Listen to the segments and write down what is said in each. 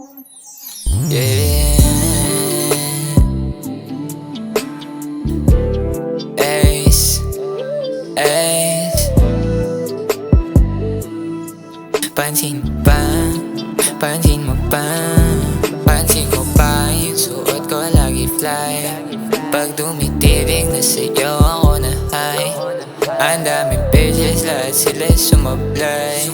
Yeah. Ace, Ace. Pansin mo ba? Pansin mo ba? Pansin mo ba? Yung suot ko lagi fly. Pag tumitibig na sa'yo ako na high. Ang daming bitches, lahat sila sumablay.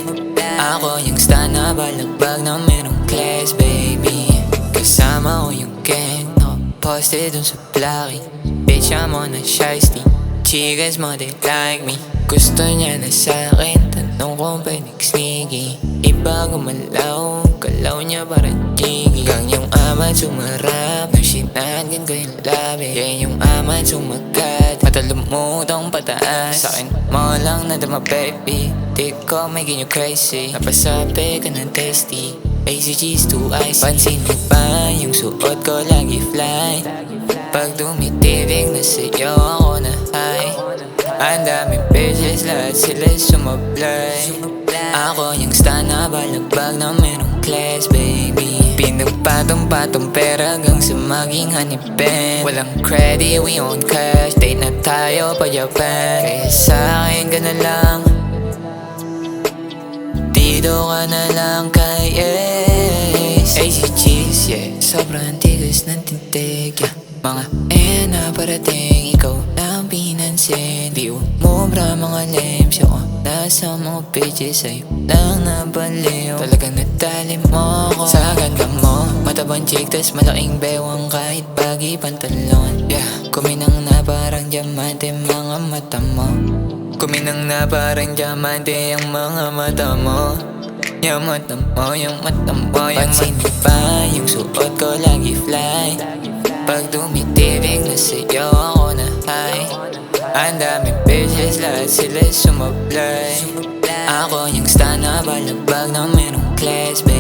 Ako yung star na balagbag na merong class, baby. Kasama ko yung gang, nakaposte dun sa Blocky. Bitch, I'm on a shiesty. Chicas mo, they like me. Gusto niya na sa'kin, tanong kung pwedeng sneaky. Iba gumalaw, galaw niya parang jiggy. Gang yung amat sumarap, nung sinagin ko yung labi. Yeah, yung amat sumagat, mata lumutong pataas. Sa'kin mo lang nadama, baby. Di ko may ganyo crazy. Napasabi ka ng tasty, ACG's too icy. Pansin mo ba yung suot ko lagi fly? Pag tumitibig na sa'yo ako na high. Ang daming bitches, lahat sila sumablay. Ako yung star na balagbag na merong class, baby. Pinagpatong-patong pera hanggang sa maging hanipin. Walang credit, we on cash. Date na tayo pa Japan. Kaya sa'kin ka na lang, dito ka na lang kay Ace. ACG's, yeah. Sobrang tigas ng tintig, yeah. Mga na parating, ikaw lang pinansin. Di umubra mga limbs, ako nasa mga pages. Sa'yo lang nabaliw, talagang nadali mo ako sa ganda mo. Matabang chick, tas malaking bewang kahit baggy pantalon. Yeah, kuminang na parang diamante mga mata mo. Kuminang na parang diamante ang mga mata mo. Yung mata mo, yung mata mo, yung pansin mo ba yung suot ko lagi fly? Pag tumitibig na sa'yo ako na high. Ang daming bitches, lahat sila sumablay. Ako yung star na balagbag na merong class, baby.